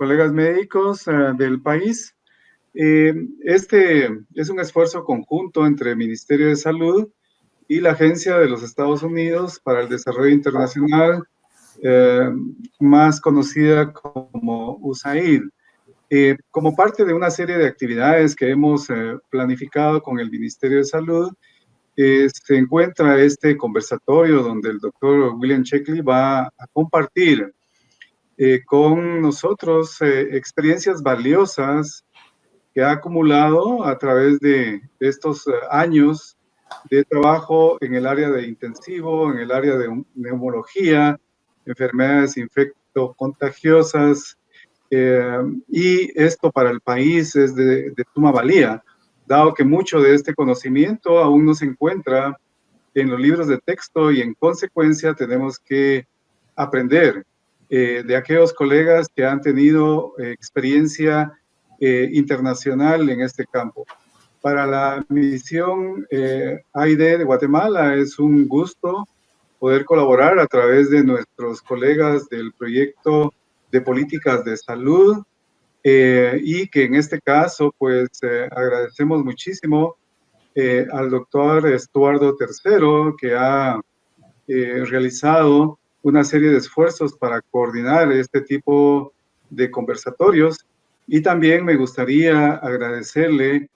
colegas médicos del país. Este es un esfuerzo conjunto entre el Ministerio de Salud y la Agencia de los Estados Unidos para el Desarrollo Internacional, eh, más conocida como USAID. Como parte de una serie de actividades que hemos planificado con el Ministerio de Salud, se encuentra este conversatorio donde el doctor William Sheckley va a compartir con nosotros experiencias valiosas que ha acumulado a través de estos años de trabajo en el área de intensivo, en el área de neumología, enfermedades infectocontagiosas, y esto para el país es de suma valía, dado que mucho de este conocimiento aún no se encuentra en los libros de texto y en consecuencia tenemos que aprender de aquellos colegas que han tenido experiencia internacional en este campo. Para la misión AID de Guatemala es un gusto poder colaborar a través de nuestros colegas del proyecto de políticas de salud y que en este caso pues agradecemos muchísimo al doctor Estuardo Tercero, que ha realizado una serie de esfuerzos para coordinar este tipo de conversatorios. Y también me gustaría agradecerle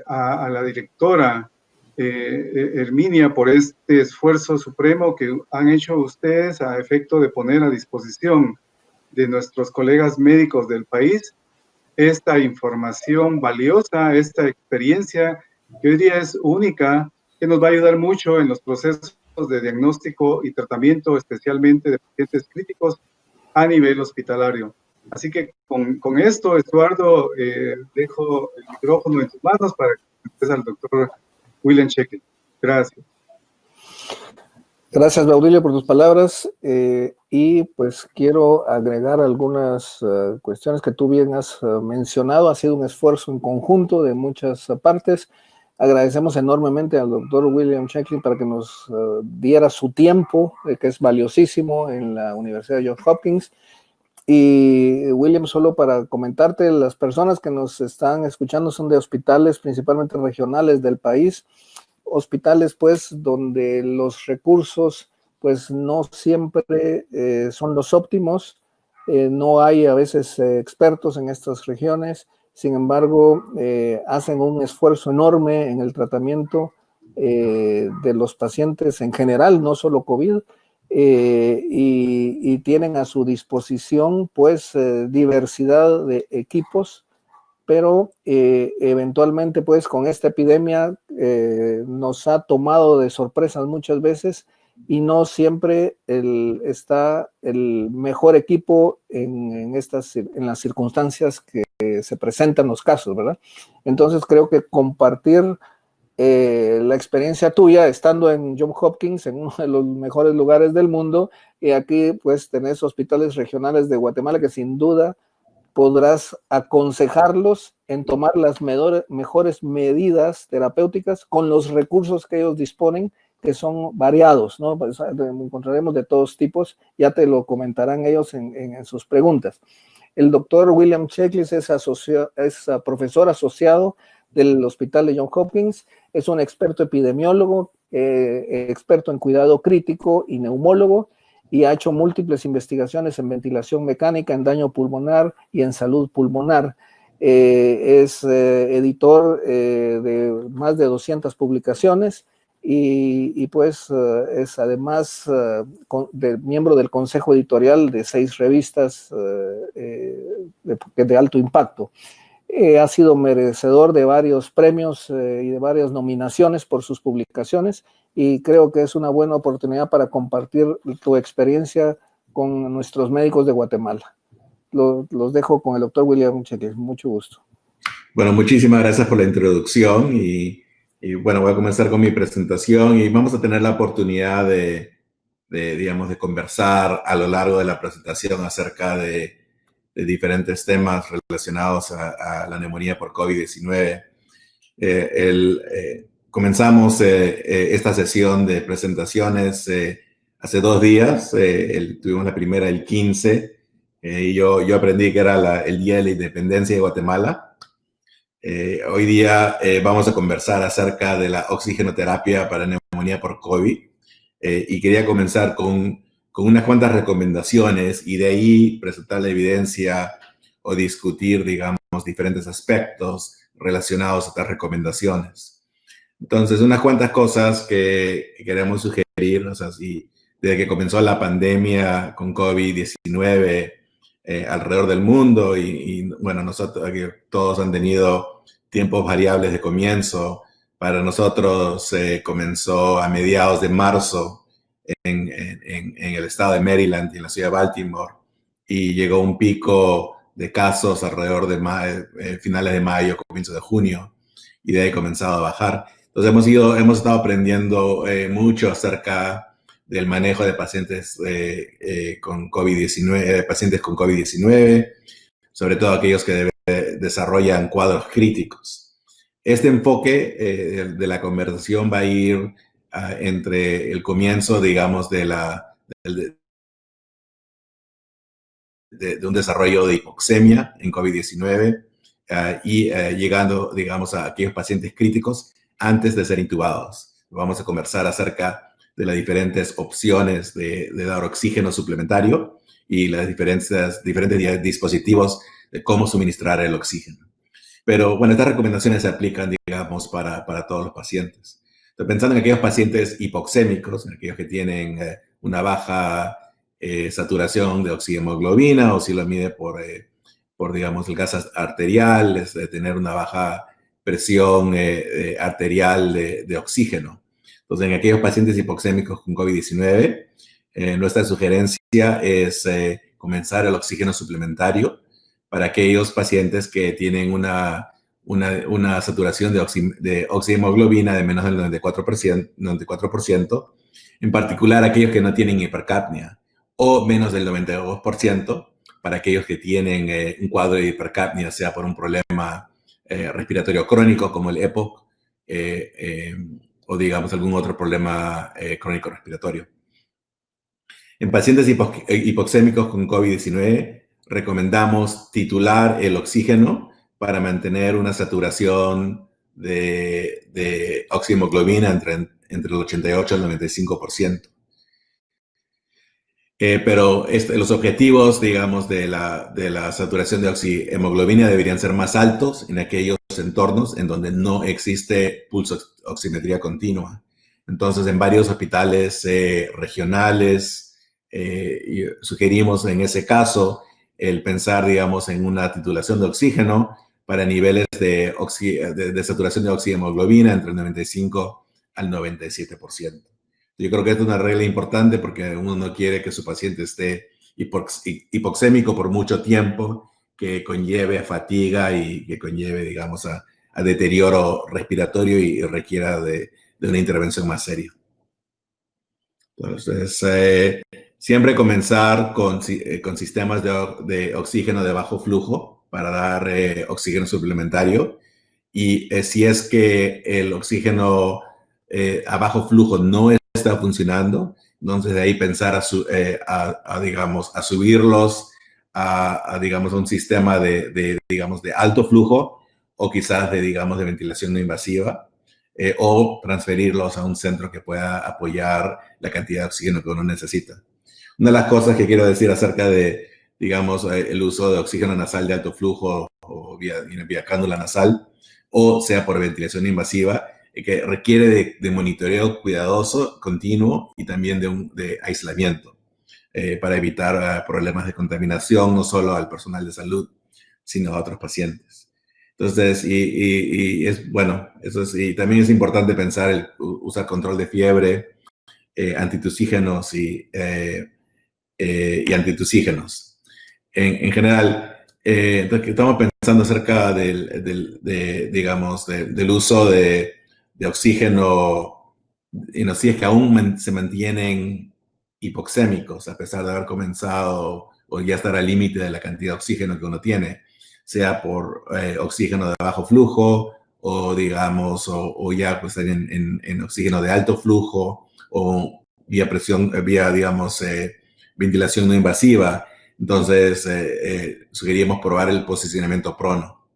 a la directora Herminia por este esfuerzo supremo que han hecho ustedes a efecto de poner a disposición de nuestros colegas médicos del país esta información valiosa, esta experiencia que hoy día es única, que nos va a ayudar mucho en los procesos de diagnóstico y tratamiento, especialmente de pacientes críticos a nivel hospitalario. Así que con esto, Estuardo, dejo el micrófono en tus manos para que empieces al doctor William Sheckley. Gracias. Gracias, Baudilio, por tus palabras. Y pues quiero agregar algunas cuestiones que tú bien has mencionado. Ha sido un esfuerzo en conjunto de muchas partes. Agradecemos enormemente al doctor William Sheckley para que nos diera su tiempo, que es valiosísimo en la Universidad de Johns Hopkins. Y William, solo para comentarte, las personas que nos están escuchando son de hospitales principalmente regionales del país, hospitales pues donde los recursos pues no siempre son los óptimos, no hay a veces expertos en estas regiones, sin embargo hacen un esfuerzo enorme en el tratamiento de los pacientes en general, no solo COVID, y tienen a su disposición pues diversidad de equipos, pero eventualmente pues con esta epidemia nos ha tomado de sorpresas muchas veces y no siempre está el mejor equipo en las circunstancias que se presentan los casos, ¿verdad? Entonces creo que compartir la experiencia tuya estando en Johns Hopkins, en uno de los mejores lugares del mundo, y aquí pues tenés hospitales regionales de Guatemala que sin duda podrás aconsejarlos en tomar las mejores medidas terapéuticas con los recursos que ellos disponen, que son variados, ¿no? Pues, encontraremos de todos tipos, ya te lo comentarán ellos en sus preguntas. El doctor William Sheckley es profesor asociado del Hospital de Johns Hopkins, es un experto epidemiólogo, experto en cuidado crítico y neumólogo, y ha hecho múltiples investigaciones en ventilación mecánica, en daño pulmonar y en salud pulmonar. Es editor de más de 200 publicaciones y pues es además miembro del consejo editorial de 6 revistas de alto impacto. Ha sido merecedor de varios premios y de varias nominaciones por sus publicaciones, y creo que es una buena oportunidad para compartir tu experiencia con nuestros médicos de Guatemala. Los dejo con el doctor William Sheckley. Mucho gusto. Bueno, muchísimas gracias por la introducción y bueno, voy a comenzar con mi presentación y vamos a tener la oportunidad digamos, de conversar a lo largo de la presentación acerca de diferentes temas relacionados a la neumonía por COVID-19. Comenzamos esta sesión de presentaciones hace 2 días. Tuvimos la primera el 15 Yo aprendí que era el Día de la Independencia de Guatemala. Hoy día vamos a conversar acerca de la oxigenoterapia para neumonía por COVID. Y quería comenzar con unas cuantas recomendaciones y de ahí presentar la evidencia o discutir, digamos, diferentes aspectos relacionados a estas recomendaciones. Entonces, unas cuantas cosas que queremos sugerir, o sea, desde que comenzó la pandemia con COVID-19 alrededor del mundo bueno, nosotros aquí todos han tenido tiempos variables de comienzo. Para nosotros comenzó a mediados de marzo en el estado de Maryland y en la ciudad de Baltimore y llegó un pico de casos alrededor de finales de mayo, comienzos de junio y de ahí comenzado a bajar. Entonces hemos estado aprendiendo mucho acerca del manejo de pacientes con COVID-19, sobre todo aquellos que desarrollan cuadros críticos. Este enfoque de la conversación va a ir entre el comienzo, digamos, de un desarrollo de hipoxemia en COVID-19 y llegando, digamos, a aquellos pacientes críticos antes de ser intubados. Vamos a conversar acerca de las diferentes opciones de dar oxígeno suplementario y los diferentes dispositivos de cómo suministrar el oxígeno. Pero bueno, estas recomendaciones se aplican, digamos, para todos los pacientes. Estoy pensando en aquellos pacientes hipoxémicos, en aquellos que tienen una baja saturación de oxihemoglobina o si lo mide por digamos, el gas arterial, es de tener una baja presión arterial de oxígeno. Entonces, en aquellos pacientes hipoxémicos con COVID-19, nuestra sugerencia es comenzar el oxígeno suplementario para aquellos pacientes que tienen una saturación de oxihemoglobina de menos del 94%, en particular aquellos que no tienen hipercapnia, o menos del 92% para aquellos que tienen un cuadro de hipercapnia, sea por un problema respiratorio crónico como el EPOC, o digamos algún otro problema crónico respiratorio. En pacientes hipoxémicos con COVID-19, recomendamos titular el oxígeno para mantener una saturación de oxihemoglobina entre el 88 y el 95%. Pero los objetivos, digamos, de la saturación de oxihemoglobina deberían ser más altos en aquellos entornos en donde no existe pulsoximetría continua. Entonces, en varios hospitales regionales, sugerimos en ese caso el pensar, digamos, en una titulación de oxígeno para niveles de saturación de oxihemoglobina entre el 95 al 97%. Yo creo que es una regla importante porque uno no quiere que su paciente esté hipoxémico por mucho tiempo, que conlleve a fatiga y que conlleve, digamos, a deterioro respiratorio y requiera de una intervención más seria. Entonces, siempre comenzar con sistemas de oxígeno de bajo flujo para dar oxígeno suplementario. Y si es que el oxígeno a bajo flujo no está funcionando, entonces de ahí pensar digamos, a subirlos digamos, a un sistema digamos, de alto flujo o quizás digamos, de ventilación no invasiva o transferirlos a un centro que pueda apoyar la cantidad de oxígeno que uno necesita. Una de las cosas que quiero decir acerca de, digamos, el uso de oxígeno nasal de alto flujo o vía cánula nasal, o sea por ventilación invasiva, que requiere de monitoreo cuidadoso, continuo y también de aislamiento para evitar problemas de contaminación, no solo al personal de salud, sino a otros pacientes. Entonces, bueno, y también es importante pensar usar control de fiebre, antitusígenos y antitusígenos. En general, entonces, estamos pensando acerca digamos, del uso de oxígeno, si es que aún se mantienen hipoxémicos a pesar de haber comenzado o ya estar al límite de la cantidad de oxígeno que uno tiene, sea por oxígeno de bajo flujo o digamos, o ya pues en oxígeno de alto flujo o vía digamos, ventilación no invasiva. Entonces, sugeríamos probar el posicionamiento prono.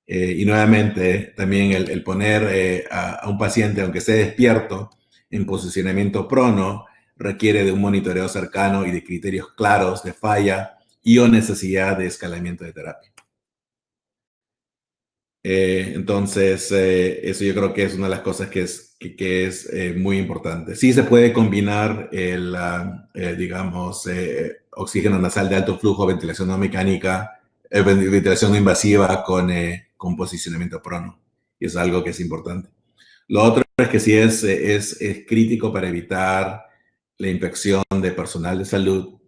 Y nuevamente, también el poner a un paciente, aunque esté despierto, en posicionamiento prono, requiere de un monitoreo cercano y de criterios claros de falla y o necesidad de escalamiento de terapia. Entonces, eso yo creo que es una de las cosas que es muy importante. Sí se puede combinar digamos, oxígeno nasal de alto flujo, ventilación no mecánica, ventilación no invasiva con posicionamiento prono. Y es algo que es importante. Lo otro es que sí es crítico para evitar la infección de personal de salud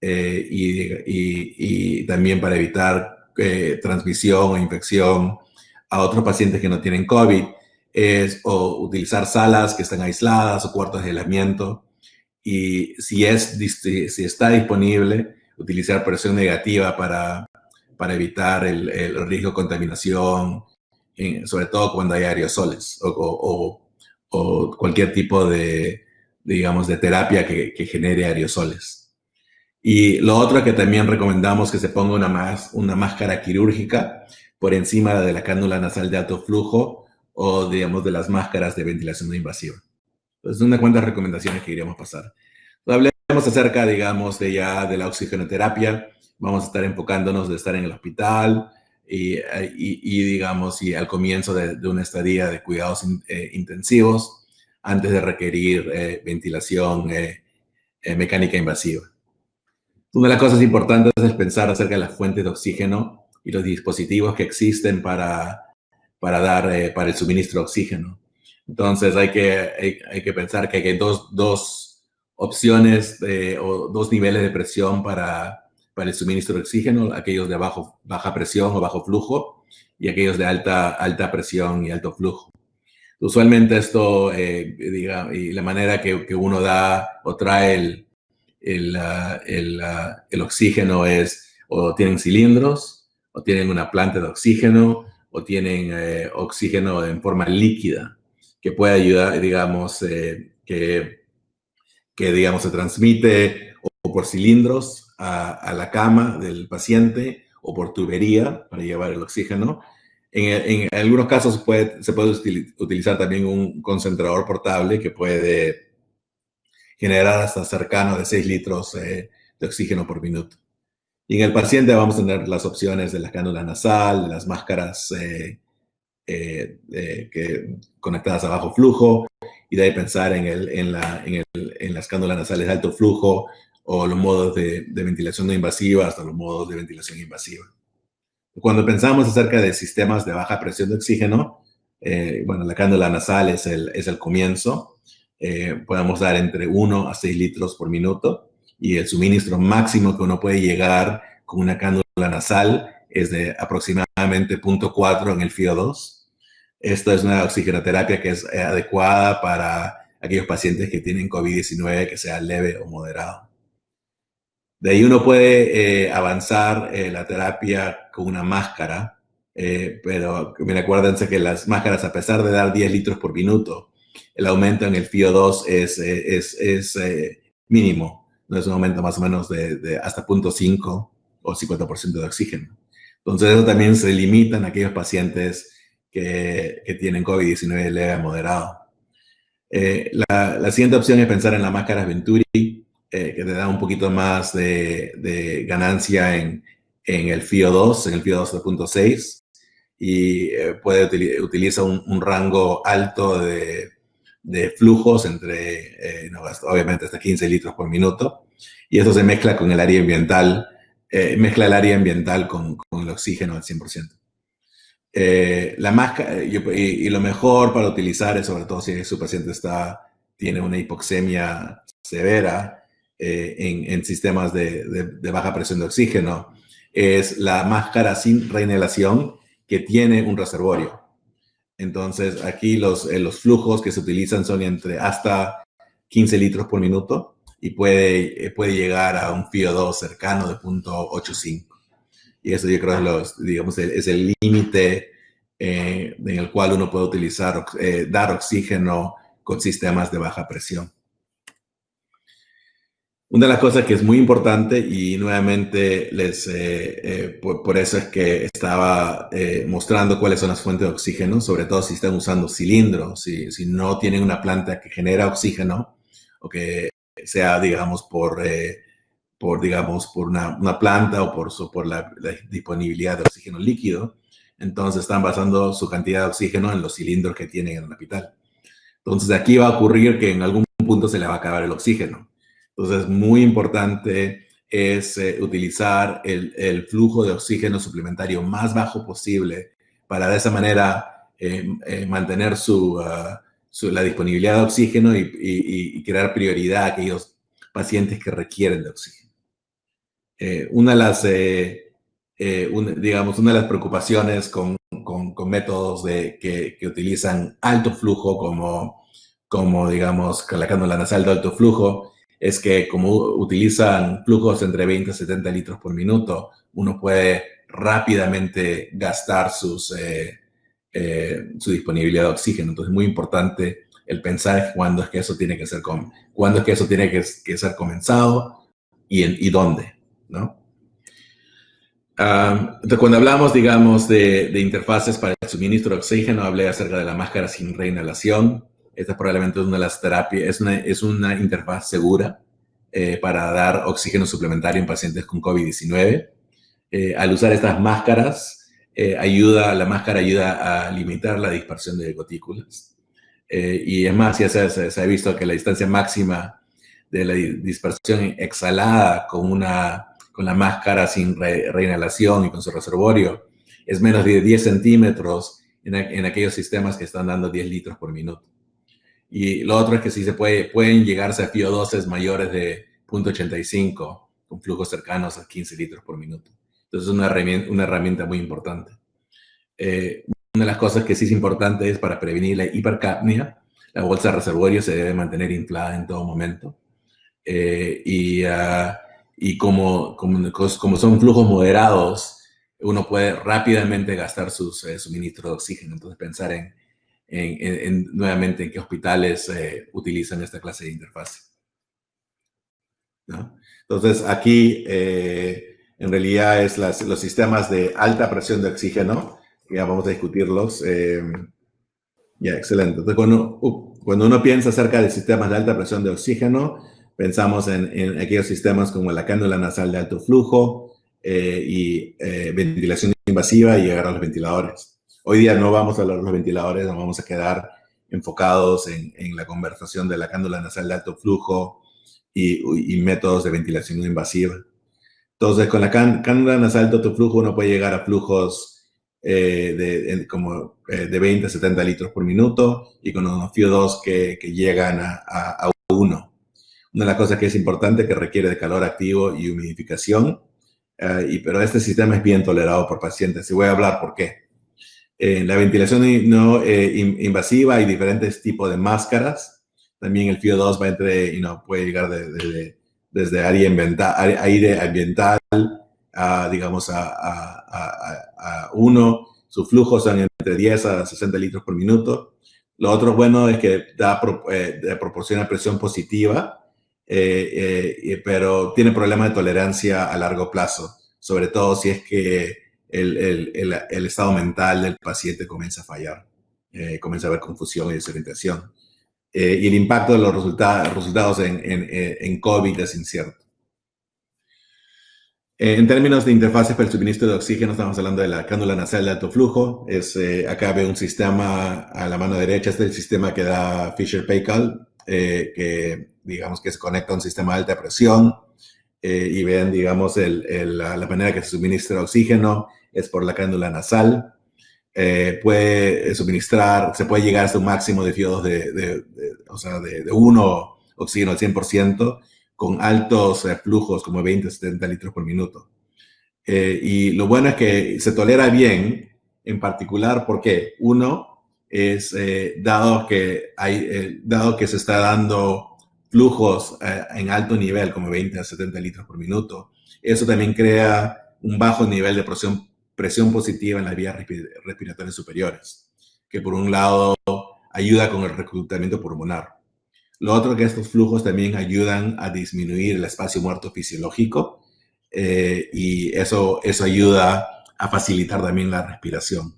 y también para evitar transmisión o infección a otros pacientes que no tienen COVID, o utilizar salas que están aisladas o cuartos de aislamiento. Y si está disponible, utilizar presión negativa para evitar el riesgo de contaminación, sobre todo cuando hay aerosoles o cualquier tipo digamos, de terapia que genere aerosoles. Y lo otro que también recomendamos que se ponga una máscara quirúrgica por encima de la cánula nasal de alto flujo o, digamos, de las máscaras de ventilación no invasiva. Entonces, unas cuantas recomendaciones que queríamos pasar. Hablemos acerca, digamos, de la oxigenoterapia. Vamos a estar enfocándonos de estar en el hospital digamos, y al comienzo de una estadía de cuidados intensivos antes de requerir ventilación mecánica invasiva. Una de las cosas importantes es pensar acerca de las fuentes de oxígeno y los dispositivos que existen para el suministro de oxígeno. Entonces hay que pensar que hay dos opciones o dos niveles de presión para el suministro de oxígeno, aquellos de baja presión o bajo flujo y aquellos de alta presión y alto flujo. Usualmente esto, y la manera que uno da o trae el oxígeno es o tienen cilindros o tienen una planta de oxígeno o tienen oxígeno en forma líquida que puede ayudar, digamos, que digamos se transmite o por cilindros a la cama del paciente o por tubería para llevar el oxígeno. En algunos casos se puede utilizar también un concentrador portable que puede generar hasta cercano de 6 litros de oxígeno por minuto. Y en el paciente vamos a tener las opciones de la cánula nasal, de las máscaras conectadas a bajo flujo, y de ahí pensar en las cánulas nasales de alto flujo o los modos de ventilación no invasiva hasta los modos de ventilación invasiva. Cuando pensamos acerca de sistemas de baja presión de oxígeno, bueno, la cánula nasal es el comienzo. Podemos dar entre 1 a 6 litros por minuto y el suministro máximo que uno puede llegar con una cánula nasal es de aproximadamente 0.4 en el FiO2. Esto es una oxigenoterapia que es adecuada para aquellos pacientes que tienen COVID-19 que sea leve o moderado. De ahí uno puede avanzar la terapia con una máscara, pero acuérdense que las máscaras, a pesar de dar 10 litros por minuto, el aumento en el FiO2 es mínimo. No es un aumento más o menos de hasta 0.5 o 50% de oxígeno. Entonces, eso también se limita en aquellos pacientes que tienen COVID-19 leve a moderado. La siguiente opción es pensar en las máscaras Venturi, que te da un poquito más de ganancia en el FiO2, en el FiO2 de 0.6, y utiliza un rango alto de flujos obviamente hasta 15 litros por minuto, y eso se mezcla con el área ambiental, mezcla el área ambiental con el oxígeno al 100%. La máscara, y lo mejor para utilizar es, sobre todo si su paciente tiene una hipoxemia severa en sistemas de baja presión de oxígeno, es la máscara sin reinhalación que tiene un reservorio. Entonces, aquí los flujos que se utilizan son hasta 15 litros por minuto y puede llegar a un FiO2 cercano de 0.85. Y eso yo creo es el límite en el cual uno puede utilizar, dar oxígeno con sistemas de baja presión. Una de las cosas que es muy importante y nuevamente por eso es que estaba mostrando cuáles son las fuentes de oxígeno, sobre todo si están usando cilindros, si no tienen una planta que genera oxígeno o que sea, digamos, por una planta o por la disponibilidad de oxígeno líquido, entonces están basando su cantidad de oxígeno en los cilindros que tienen en el hospital. Entonces aquí va a ocurrir que en algún punto se le va a acabar el oxígeno. Entonces, muy importante es utilizar el flujo de oxígeno suplementario más bajo posible para de esa manera mantener la disponibilidad de oxígeno y crear prioridad a aquellos pacientes que requieren de oxígeno. Una de las preocupaciones con métodos que utilizan alto flujo como digamos, con la cánula nasal de alto flujo, es que como utilizan flujos entre 20 y 70 litros por minuto, uno puede rápidamente gastar su disponibilidad de oxígeno. Entonces es muy importante el pensar cuándo es que eso tiene que ser, ser comenzado y dónde, ¿no? Entonces, cuando hablamos, digamos, de interfaces para el suministro de oxígeno, hablé acerca de la máscara sin reinhalación. Esta probablemente es una de las terapias, es una interfaz segura para dar oxígeno suplementario en pacientes con COVID-19. Al usar estas máscaras, la máscara ayuda a limitar la dispersión de gotículas. Y es más, ya se ha visto que la distancia máxima de la dispersión exhalada con la máscara sin reinhalación y con su reservorio es menos de 10 centímetros en aquellos sistemas que están dando 10 litros por minuto. Y lo otro es que sí pueden llegarse a FiO2 mayores de 0.85 con flujos cercanos a 15 litros por minuto. Entonces es una herramienta muy importante. Una de las cosas que sí es importante es para prevenir la hipercapnia, la bolsa de reservorio se debe mantener inflada en todo momento. Y como son flujos moderados, uno puede rápidamente gastar sus suministros de oxígeno. Entonces pensar nuevamente en qué hospitales utilizan esta clase de interfaz, ¿no? Entonces aquí en realidad es los sistemas de alta presión de oxígeno, ya vamos a discutirlos. Ya, excelente. Entonces cuando uno piensa acerca de sistemas de alta presión de oxígeno, pensamos en aquellos sistemas como la cánula nasal de alto flujo y ventilación invasiva y llegar a los ventiladores. Hoy día no vamos a hablar de los ventiladores, nos vamos a quedar enfocados en la conversación de la cánula nasal de alto flujo y métodos de ventilación invasiva. Entonces, con la cánula nasal de alto flujo uno puede llegar a flujos de 20 a 70 litros por minuto y con unos FiO2 que llegan a 1. Una de las cosas que es importante que requiere de calor activo y humidificación, pero este sistema es bien tolerado por pacientes y voy a hablar por qué. En la ventilación no invasiva hay diferentes tipos de máscaras. También el FiO2 puede llegar desde aire ambiental digamos a 1. Sus flujos son entre 10 a 60 litros por minuto. Lo otro bueno es que proporciona presión positiva, pero tiene problemas de tolerancia a largo plazo, sobre todo si es que el estado mental del paciente comienza a fallar, comienza a haber confusión y desorientación. Y el impacto de los resultados en COVID es incierto. En términos de interfaces para el suministro de oxígeno, estamos hablando de la cánula nasal de alto flujo. Acá ve un sistema a la mano derecha, este es el sistema que da Fisher-Paykel, que digamos que se conecta a un sistema de alta presión. Y ven, digamos, la manera que se suministra oxígeno es por la cánula nasal. Se puede llegar hasta un máximo de FiO2 de 1 oxígeno al 100%, con altos flujos como 20 a 70 litros por minuto. Y lo bueno es que se tolera bien, en particular porque uno es dado que se está dando flujos en alto nivel, como 20 a 70 litros por minuto, eso también crea un bajo nivel de presión positiva en las vías respiratorias superiores, que por un lado ayuda con el reclutamiento pulmonar. Lo otro que estos flujos también ayudan a disminuir el espacio muerto fisiológico y eso ayuda a facilitar también la respiración.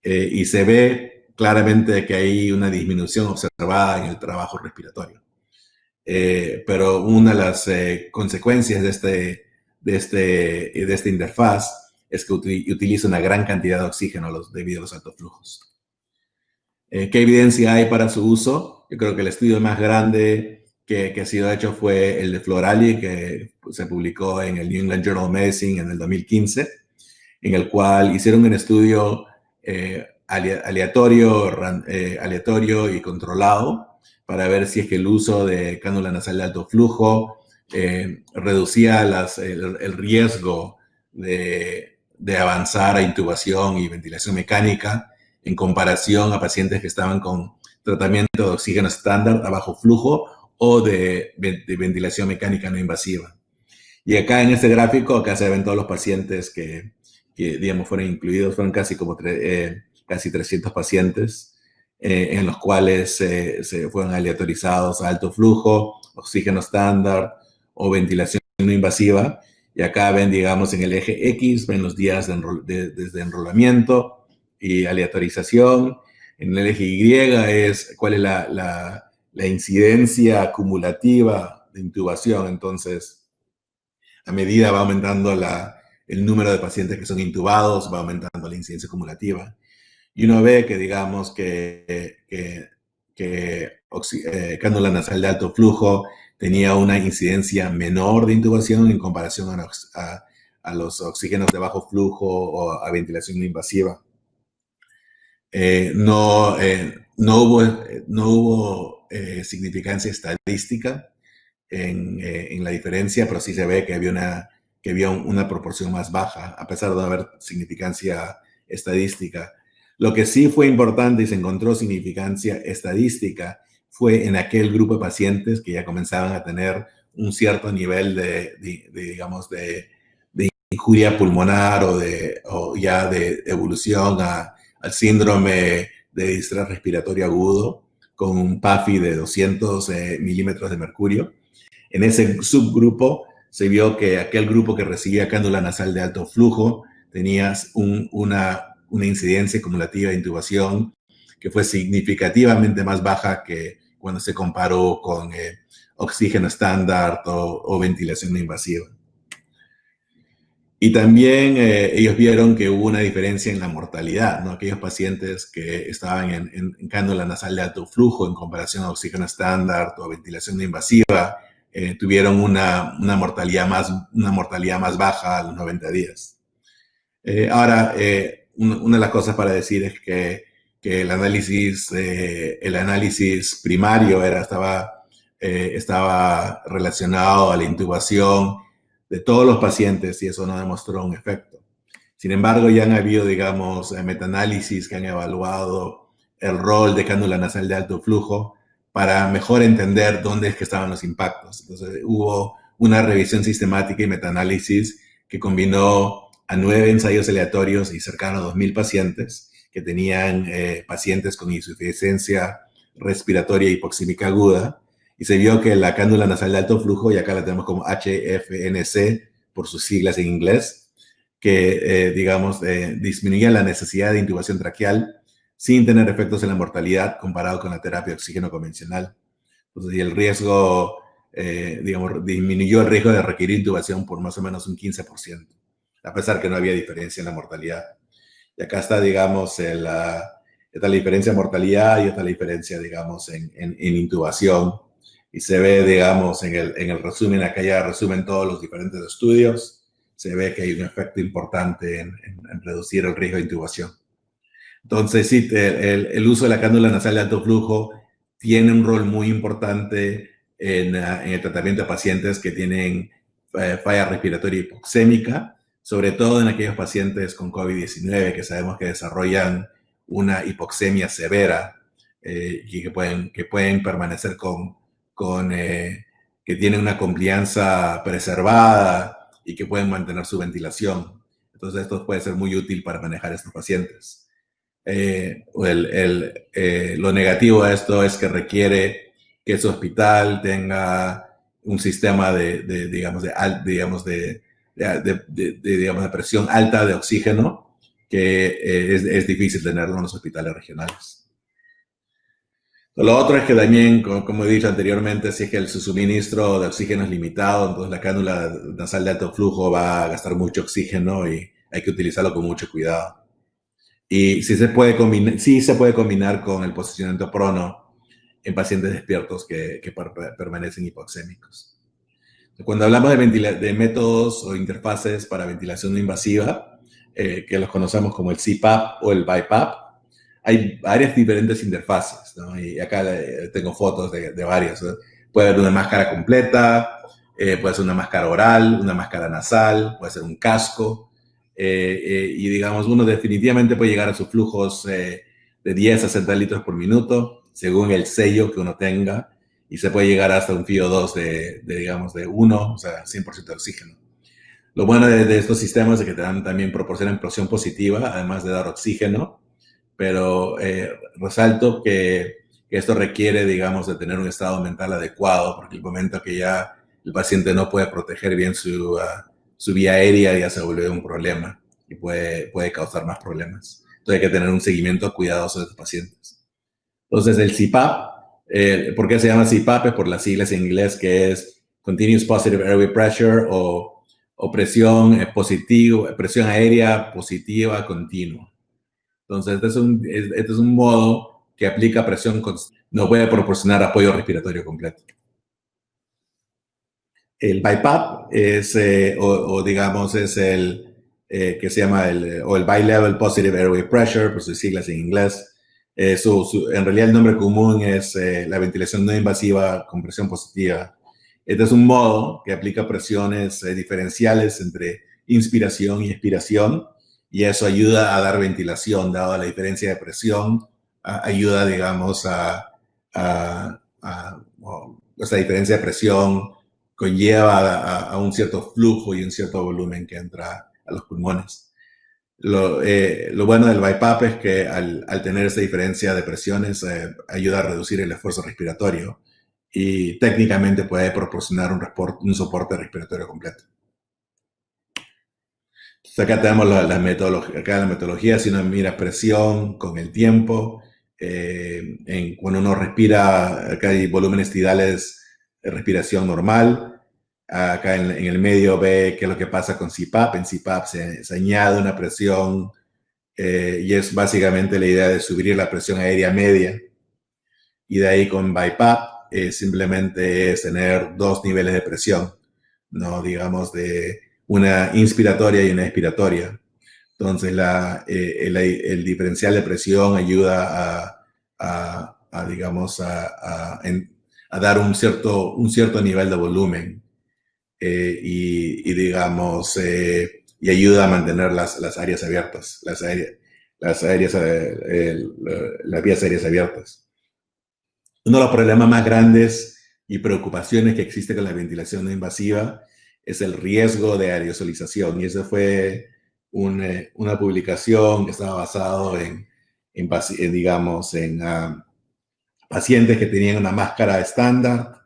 Y se ve claramente que hay una disminución observada en el trabajo respiratorio. Pero una de las consecuencias de esta interfaz es que utiliza una gran cantidad de oxígeno debido a los altos flujos. ¿Qué evidencia hay para su uso? Yo creo que el estudio más grande que ha sido hecho fue el de Florali, que se publicó en el New England Journal of Medicine en el 2015, en el cual hicieron un estudio aleatorio y controlado para ver si es que el uso de cánula nasal de alto flujo reducía el riesgo de avanzar a intubación y ventilación mecánica en comparación a pacientes que estaban con tratamiento de oxígeno estándar a bajo flujo o de ventilación mecánica no invasiva. Y acá en este gráfico, acá se ven todos los pacientes que digamos, fueron incluidos, fueron casi 300 pacientes, en los cuales se fueron aleatorizados a alto flujo, oxígeno estándar o ventilación no invasiva. Y acá ven, digamos, en el eje X, ven los días desde enrolamiento y aleatorización. En el eje Y es cuál es la incidencia acumulativa de intubación. Entonces, a medida va aumentando el número de pacientes que son intubados, va aumentando la incidencia acumulativa. Y uno ve que, digamos, cánula nasal de alto flujo tenía una incidencia menor de intubación en comparación a los oxígenos de bajo flujo o a ventilación no invasiva. No hubo significancia estadística en la diferencia, pero sí se ve que había una proporción más baja, a pesar de no haber significancia estadística. Lo que sí fue importante y se encontró significancia estadística fue en aquel grupo de pacientes que ya comenzaban a tener un cierto nivel digamos, de injuria pulmonar o ya de evolución al síndrome de distrés respiratorio agudo con un PAFI de 200 milímetros de mercurio. En ese subgrupo se vio que aquel grupo que recibía cánula nasal de alto flujo tenía una incidencia acumulativa de intubación que fue significativamente más baja que cuando se comparó con oxígeno estándar o ventilación no invasiva. Y también ellos vieron que hubo una diferencia en la mortalidad, ¿no? Aquellos pacientes que estaban en cánula nasal de alto flujo en comparación a oxígeno estándar o ventilación no invasiva, tuvieron una mortalidad más baja a los 90 días. Ahora, una de las cosas para decir es que el análisis primario estaba relacionado a la intubación de todos los pacientes y eso no demostró un efecto. Sin embargo, ya han habido, digamos, metaanálisis que han evaluado el rol de cánula nasal de alto flujo para mejor entender dónde es que estaban los impactos. Entonces, hubo una revisión sistemática y metaanálisis que combinó a 9 ensayos aleatorios y cercano a 2,000 pacientes que tenían pacientes con insuficiencia respiratoria hipoxémica aguda. Y se vio que la cánula nasal de alto flujo, y acá la tenemos como HFNC por sus siglas en inglés, que, digamos, disminuía la necesidad de intubación traqueal sin tener efectos en la mortalidad comparado con la terapia de oxígeno convencional. Entonces, y el riesgo, digamos, disminuyó el riesgo de requerir intubación por más o menos un 15%, a pesar que no había diferencia en la mortalidad. Y acá está, digamos, esta la diferencia en mortalidad y esta la diferencia, digamos, en intubación. Y se ve, digamos, en el resumen, acá ya resumen todos los diferentes estudios, se ve que hay un efecto importante en reducir el riesgo de intubación. Entonces, sí, el uso de la cánula nasal de alto flujo tiene un rol muy importante en el tratamiento de pacientes que tienen falla respiratoria hipoxémica, sobre todo en aquellos pacientes con COVID-19 que sabemos que desarrollan una hipoxemia severa y que pueden permanecer que tienen una complianza preservada y que pueden mantener su ventilación. Entonces, esto puede ser muy útil para manejar a estos pacientes. Lo negativo de esto es que requiere que su hospital tenga un sistema digamos, de presión alta de oxígeno, que es difícil tenerlo en los hospitales regionales. Lo otro es que también, como he dicho anteriormente, si es que su suministro de oxígeno es limitado, entonces la cánula nasal de alto flujo va a gastar mucho oxígeno y hay que utilizarlo con mucho cuidado. Y sí se puede combinar con el posicionamiento prono en pacientes despiertos que permanecen hipoxémicos. Cuando hablamos de métodos o interfaces para ventilación no invasiva, que los conocemos como el CPAP o el BiPAP, hay varias diferentes interfaces, ¿no? Y acá tengo fotos de varias, ¿no? Puede haber una máscara completa, puede ser una máscara oral, una máscara nasal, puede ser un casco, y digamos, uno definitivamente puede llegar a sus flujos de 10 a 60 litros por minuto, según el sello que uno tenga, y se puede llegar hasta un FiO2 digamos, de 1, o sea, 100% de oxígeno. Lo bueno de estos sistemas es que también proporcionan presión positiva, además de dar oxígeno, pero resalto que esto requiere, digamos, de tener un estado mental adecuado, porque el momento que ya el paciente no puede proteger bien su vía aérea, ya se vuelve un problema y puede causar más problemas. Entonces hay que tener un seguimiento cuidadoso de los pacientes. Entonces el CPAP, ¿por qué se llama CPAP? Es por las siglas en inglés, que es Continuous Positive Airway Pressure o presión aérea positiva continua. Entonces, este es un modo que aplica presión constante. No puede proporcionar apoyo respiratorio completo. El BiPAP es, digamos, es el que se llama el Bilevel Positive Airway Pressure, por sus siglas en inglés. En realidad el nombre común es la ventilación no invasiva con presión positiva. Este es un modo que aplica presiones diferenciales entre inspiración y expiración, y eso ayuda a dar ventilación, dado la diferencia de presión, ayuda, digamos, esta diferencia de presión conlleva a un cierto flujo y un cierto volumen que entra a los pulmones. Lo bueno del BiPAP es que al tener esta diferencia de presiones ayuda a reducir el esfuerzo respiratorio y técnicamente puede proporcionar un soporte respiratorio completo. Entonces acá tenemos la metodología, si uno mira presión con el tiempo, cuando uno respira, acá hay volúmenes tidales de respiración normal. Acá en el medio ve qué es lo que pasa con CPAP. En CPAP se añade una presión y es básicamente la idea de subir la presión aérea media. Y de ahí con BiPAP simplemente es tener dos niveles de presión, ¿no? Digamos de una inspiratoria y una expiratoria. Entonces el diferencial de presión ayuda digamos, a dar un cierto nivel de volumen digamos, y ayuda a mantener las áreas abiertas, las vías aéreas abiertas. Uno de los problemas más grandes y preocupaciones que existe con la ventilación no invasiva es el riesgo de aerosolización, y esa fue una publicación que estaba basado digamos, en pacientes que tenían una máscara estándar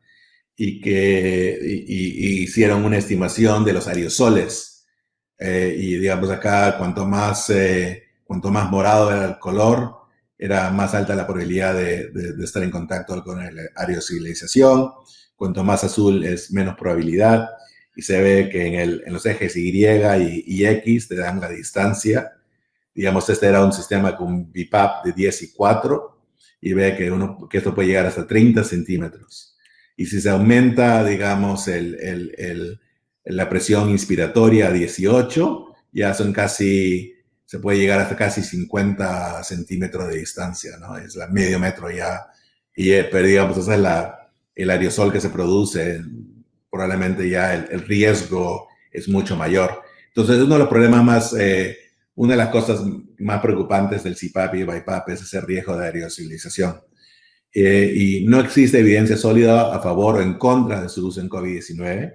y que hicieron una estimación de los aerosoles. Y digamos acá, cuanto más morado era el color, era más alta la probabilidad de estar en contacto con la aerosolización. Cuanto más azul es menos probabilidad. Y se ve que en los ejes Y y X te dan la distancia. Digamos, este era un sistema con BiPAP de 10 y 4 y ve que esto puede llegar hasta 30 centímetros. Y si se aumenta, digamos, la presión inspiratoria a 18, ya se puede llegar hasta casi 50 centímetros de distancia, ¿no? Es medio metro ya. Pero digamos, ese es el aerosol que se produce. Probablemente ya el riesgo es mucho mayor. Entonces, uno de los problemas una de las cosas más preocupantes del CPAP y BiPAP es ese riesgo de aerosolización. Y no existe evidencia sólida a favor o en contra de su uso en COVID-19.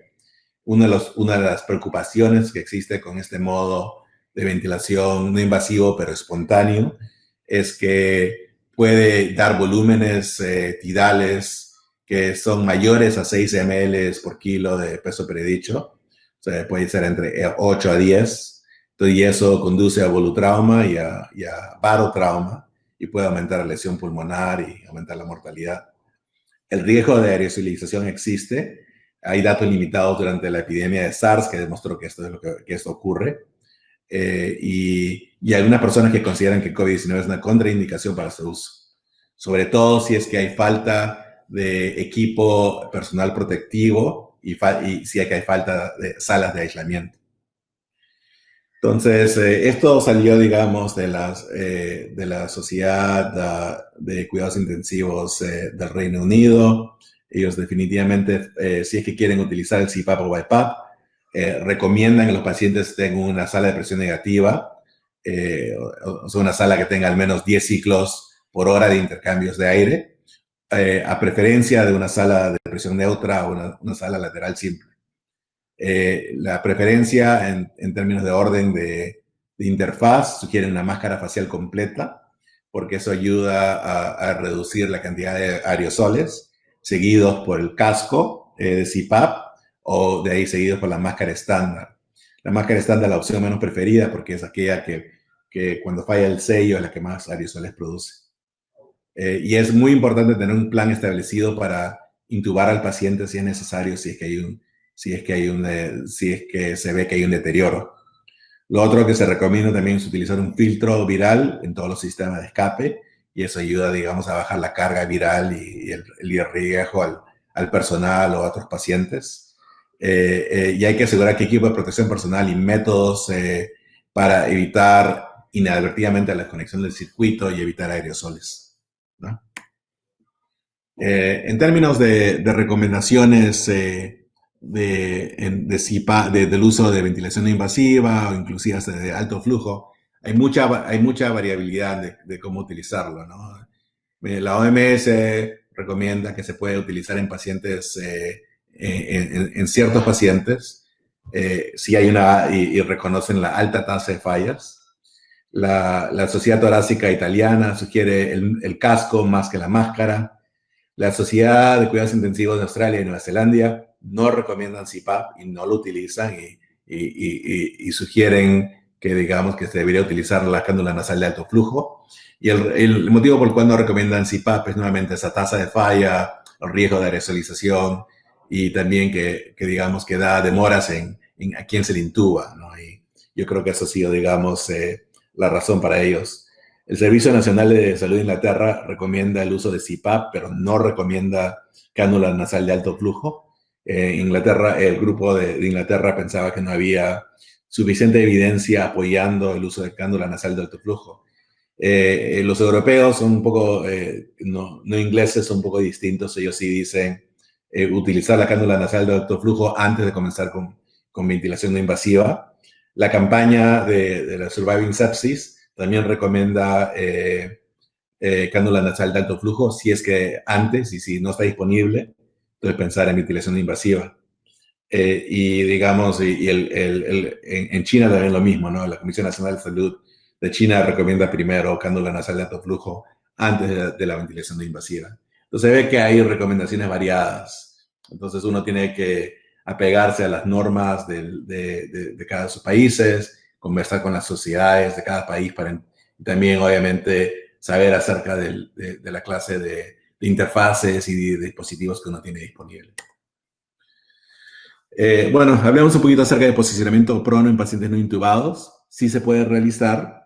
Una de las preocupaciones que existe con este modo de ventilación no invasivo pero espontáneo es que puede dar volúmenes tidales que son mayores a 6 ml por kilo de peso predicho. O sea, puede ser entre 8 a 10. Entonces, y eso conduce a volutrauma y a barotrauma y puede aumentar la lesión pulmonar y aumentar la mortalidad. El riesgo de aerosolización existe. Hay datos limitados durante la epidemia de SARS que demostró que esto ocurre. Y algunas personas que consideran que COVID-19 es una contraindicación para su uso. Sobre todo si es que hay falta de equipo personal protectivo y si es que hay falta de salas de aislamiento. Entonces, esto salió, digamos, de la Sociedad de Cuidados Intensivos del Reino Unido. Ellos definitivamente, si es que quieren utilizar el CPAP o BiPAP, recomiendan que los pacientes tengan una sala de presión negativa, o sea, una sala que tenga al menos 10 ciclos por hora de intercambios de aire, a preferencia de una sala de presión neutra o una sala lateral simple. La preferencia en términos de orden de interfaz sugiere una máscara facial completa, porque eso ayuda a reducir la cantidad de aerosoles, seguidos por el casco de CPAP, o de ahí seguidos por la máscara estándar. La máscara estándar es la opción menos preferida porque es aquella que cuando falla el sello es la que más aerosoles produce. Y es muy importante tener un plan establecido para intubar al paciente si es necesario, si es que se ve que hay un deterioro. Lo otro que se recomienda también es utilizar un filtro viral en todos los sistemas de escape, y eso ayuda, digamos, a bajar la carga viral y el riesgo al personal o a otros pacientes. Y hay que asegurar que equipo de protección personal y métodos para evitar inadvertidamente la desconexión del circuito y evitar aerosoles, ¿no? En términos de recomendaciones de CPAP, del uso de ventilación no invasiva o inclusive hasta de alto flujo, hay mucha variabilidad de cómo utilizarlo, ¿no? La OMS recomienda que se puede utilizar en pacientes, en ciertos pacientes, si hay y reconocen la alta tasa de fallas. La Sociedad Torácica Italiana sugiere el casco más que la máscara. La Sociedad de Cuidados Intensivos de Australia y Nueva Zelanda no recomiendan CPAP y no lo utilizan y sugieren que, digamos, que se debería utilizar la cánula nasal de alto flujo. Y el motivo por el cual no recomiendan CPAP es nuevamente esa tasa de falla, el riesgo de aerosolización y también que digamos, que da demoras en a quién se le intuba, ¿no? Y yo creo que eso ha sido, digamos, la razón para ellos. El Servicio Nacional de Salud de Inglaterra recomienda el uso de CPAP, pero no recomienda cánula nasal de alto flujo. Inglaterra, el grupo de Inglaterra pensaba que no había suficiente evidencia apoyando el uso de cánula nasal de alto flujo. Los europeos son un poco, no ingleses, son un poco distintos. Ellos sí dicen utilizar la cánula nasal de alto flujo antes de comenzar con ventilación no invasiva. La campaña de la Surviving Sepsis también recomienda cánula nasal de alto flujo si es que antes, y si no está disponible, entonces pensar en ventilación no invasiva. Y digamos, en China también lo mismo, ¿no? La Comisión Nacional de Salud de China recomienda primero cánula nasal de alto flujo antes de la ventilación no invasiva. Entonces se ve que hay recomendaciones variadas. Entonces uno tiene que apegarse a las normas de cada de sus países, conversar con las sociedades de cada país para también, obviamente, saber acerca de la clase de interfaces y de dispositivos que uno tiene disponible. Bueno, hablemos un poquito acerca de posicionamiento prono en pacientes no intubados. Sí se puede realizar.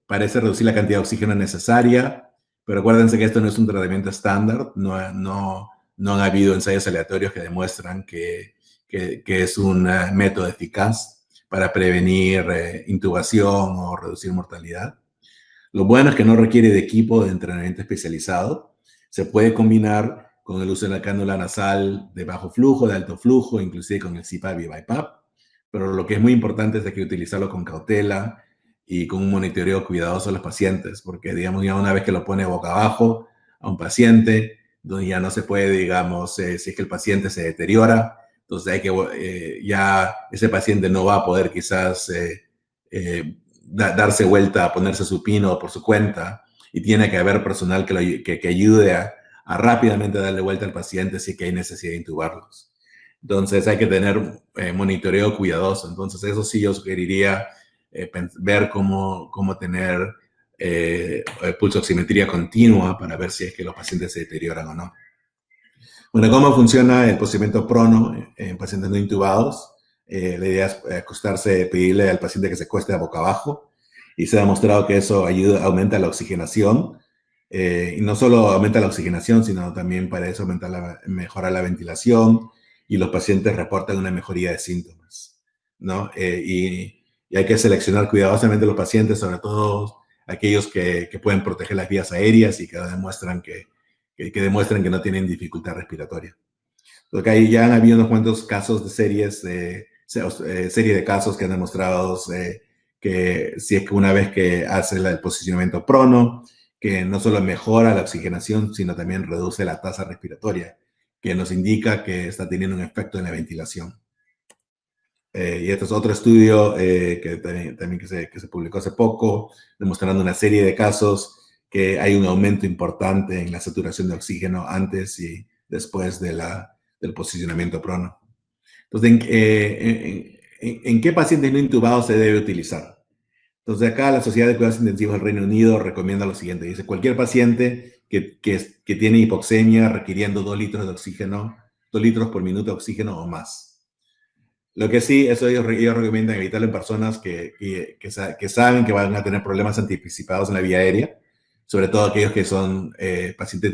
Parece reducir la cantidad de oxígeno necesaria, pero acuérdense que esto no es un tratamiento estándar. No han habido ensayos aleatorios que demuestran que es un método eficaz para prevenir intubación o reducir mortalidad. Lo bueno es que no requiere de equipo de entrenamiento especializado. Se puede combinar con el uso de la cánula nasal de bajo flujo, de alto flujo, inclusive con el CPAP y BiPAP. Pero lo que es muy importante es que hay que utilizarlo con cautela y con un monitoreo cuidadoso a los pacientes, porque, digamos, ya una vez que lo pone boca abajo a un paciente, donde ya no se puede, digamos, si es que el paciente se deteriora, entonces hay que, ya ese paciente no va a poder quizás darse vuelta a ponerse supino por su cuenta, y tiene que haber personal que ayude a a rápidamente darle vuelta al paciente si es que hay necesidad de intubarlos. Entonces hay que tener monitoreo cuidadoso. Entonces eso sí yo sugeriría ver cómo tener pulsoximetría continua para ver si es que los pacientes se deterioran o no. Bueno, ¿cómo funciona el procedimiento prono en pacientes no intubados? La idea es acostarse, pedirle al paciente que se acueste a boca abajo, y se ha demostrado que eso aumenta la oxigenación, y no solo aumenta la oxigenación, sino también para eso mejora la ventilación, y los pacientes reportan una mejoría de síntomas, ¿no? Y hay que seleccionar cuidadosamente los pacientes, sobre todo aquellos que pueden proteger las vías aéreas y que demuestran que no tienen dificultad respiratoria. Porque ahí ya han habido unos cuantos casos de serie de casos que han demostrado que si es que una vez que hace el posicionamiento prono, que no solo mejora la oxigenación, sino también reduce la tasa respiratoria, que nos indica que está teniendo un efecto en la ventilación. Y este es otro estudio que también que se publicó hace poco, demostrando una serie de casos que hay un aumento importante en la saturación de oxígeno antes y después del posicionamiento prono. Entonces, ¿en qué pacientes no intubados se debe utilizar? Entonces, acá la Sociedad de Cuidados Intensivos del Reino Unido recomienda lo siguiente. Dice, cualquier paciente que tiene hipoxemia requiriendo 2 litros de oxígeno, 2 litros por minuto de oxígeno o más. Lo que sí, eso ellos recomiendan evitarlo en personas que saben que van a tener problemas anticipados en la vía aérea, sobre todo aquellos que son pacientes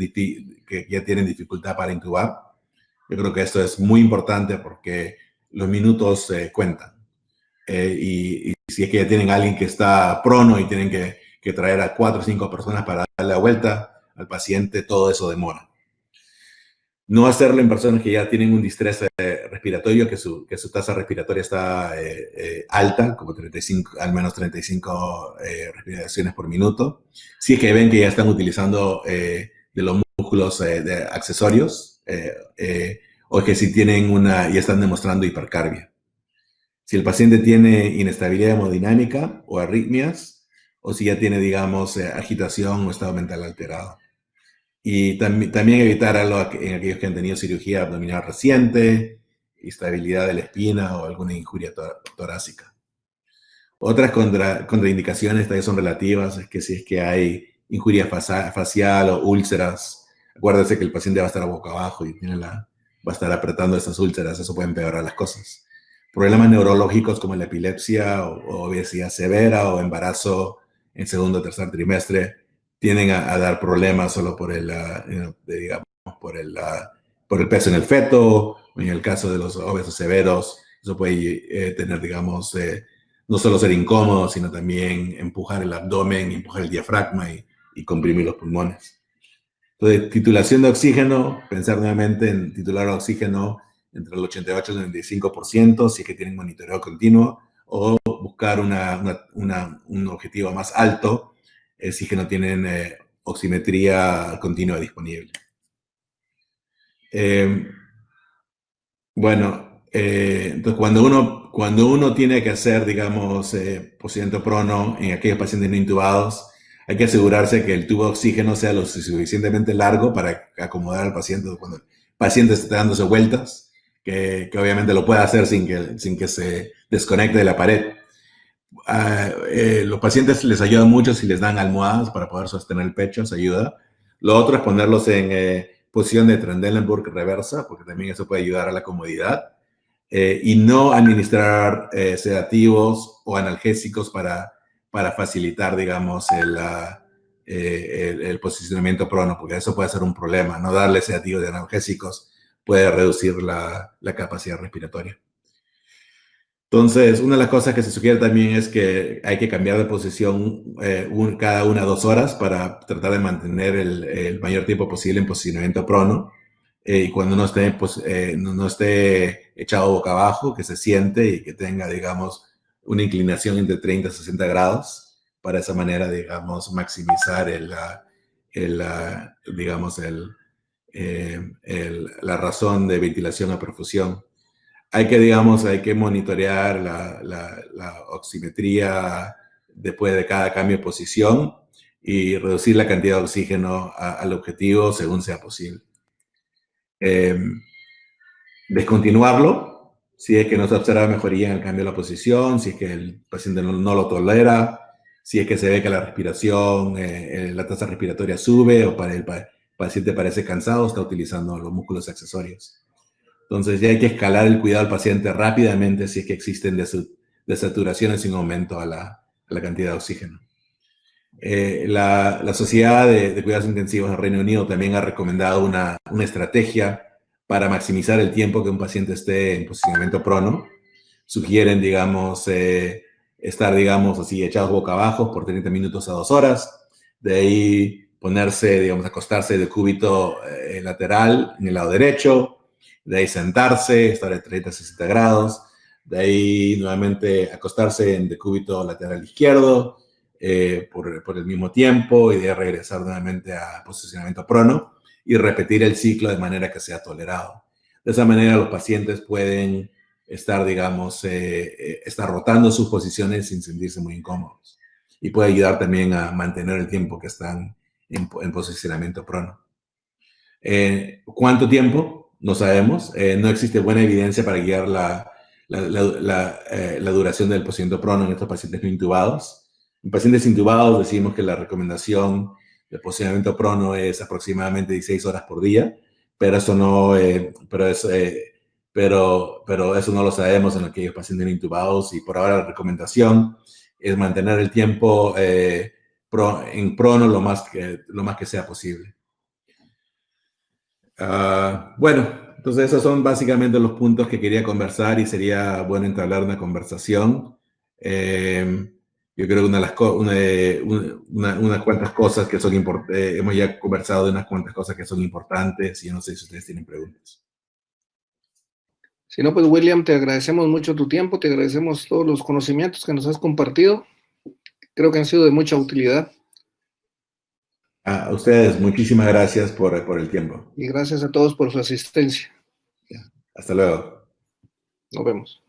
que ya tienen dificultad para intubar. Yo creo que esto es muy importante porque los minutos cuentan. Y si es que ya tienen a alguien que está prono y tienen que traer a 4 o 5 personas para darle la vuelta al paciente, todo eso demora. No hacerlo en personas que ya tienen un distrés respiratorio, que su tasa respiratoria está alta, como 35, al menos 35 respiraciones por minuto. Si es que ven que ya están utilizando de los músculos de accesorios, o que si tienen ya están demostrando hipercarbia. Si el paciente tiene inestabilidad hemodinámica o arritmias, o si ya tiene, digamos, agitación o estado mental alterado. Y también evitar algo en aquellos que han tenido cirugía abdominal reciente, instabilidad de la espina o alguna injuria torácica. Otras contraindicaciones también son relativas, es que si es que hay injuria facial o úlceras, acuérdense que el paciente va a estar a boca abajo y va a estar apretando esas úlceras, eso puede empeorar las cosas. Problemas neurológicos como la epilepsia o obesidad severa o embarazo en segundo o tercer trimestre tienden a dar problemas solo por digamos, por el peso en el feto, o en el caso de los obesos severos, eso puede tener, digamos, no solo ser incómodo, sino también empujar el abdomen, empujar el diafragma y comprimir los pulmones. Entonces, titulación de oxígeno, pensar nuevamente en titular oxígeno entre el 88 y el 95%, si es que tienen monitoreo continuo, o buscar un objetivo más alto, si es que no tienen oximetría continua disponible. Entonces cuando uno tiene que hacer, digamos, procedimiento prono en aquellos pacientes no intubados, hay que asegurarse que el tubo de oxígeno sea lo suficientemente largo para acomodar al paciente cuando el paciente esté dándose vueltas, que obviamente lo pueda hacer sin que se desconecte de la pared. Los pacientes les ayuda mucho si les dan almohadas para poder sostener el pecho, se ayuda. Lo otro es ponerlos en posición de Trendelenburg reversa, porque también eso puede ayudar a la comodidad. Y no administrar sedativos o analgésicos para facilitar, digamos, el posicionamiento prono, porque eso puede ser un problema. No darle sedativos y analgésicos puede reducir la capacidad respiratoria. Entonces, una de las cosas que se sugiere también es que hay que cambiar de posición cada 1 a 2 horas para tratar de mantener el mayor tiempo posible en posicionamiento prono. Y cuando no esté echado boca abajo, que se siente y que tenga, digamos, una inclinación entre 30 y 60 grados, para esa manera, digamos, maximizar la razón de ventilación a perfusión. Hay que monitorear la oximetría después de cada cambio de posición y reducir la cantidad de oxígeno al objetivo según sea posible. Descontinuarlo si es que no se observa mejoría en el cambio de la posición, si es que el paciente no lo tolera, si es que se ve que la respiración, la tasa respiratoria sube o el paciente parece cansado, está utilizando los músculos accesorios. Entonces ya hay que escalar el cuidado del paciente rápidamente si es que existen desaturaciones sin aumento a la cantidad de oxígeno. La Sociedad de Cuidados Intensivos del Reino Unido también ha recomendado una estrategia para maximizar el tiempo que un paciente esté en posicionamiento prono. Sugieren, digamos, estar, digamos, así echados boca abajo por 30 minutos a 2 horas. De ahí ponerse, digamos, acostarse de cúbito lateral en el lado derecho. De ahí sentarse, estar de 30 a 60 grados. De ahí nuevamente acostarse en decúbito lateral izquierdo por el mismo tiempo y de ahí regresar nuevamente a posicionamiento prono y repetir el ciclo de manera que sea tolerado. De esa manera los pacientes pueden estar, digamos, estar rotando sus posiciones sin sentirse muy incómodos. Y puede ayudar también a mantener el tiempo que están en posicionamiento prono. ¿Cuánto tiempo? No sabemos. No existe buena evidencia para guiar la duración del posicionamiento prono en estos pacientes no intubados. En pacientes intubados decimos que la recomendación de posicionamiento prono es aproximadamente 16 horas por día, pero eso no, pero eso no lo sabemos en aquellos pacientes no intubados y por ahora la recomendación es mantener el tiempo en prono lo más que sea posible. Bueno, entonces esos son básicamente los puntos que quería conversar y sería bueno entablar una conversación. Yo creo que unas cuantas cosas que son importantes, hemos ya conversado de unas cuantas cosas que son importantes y yo no sé si ustedes tienen preguntas. Si no, pues William, te agradecemos mucho tu tiempo, te agradecemos todos los conocimientos que nos has compartido. Creo que han sido de mucha utilidad. A ustedes, muchísimas gracias por el tiempo. Y gracias a todos por su asistencia. Hasta luego. Nos vemos.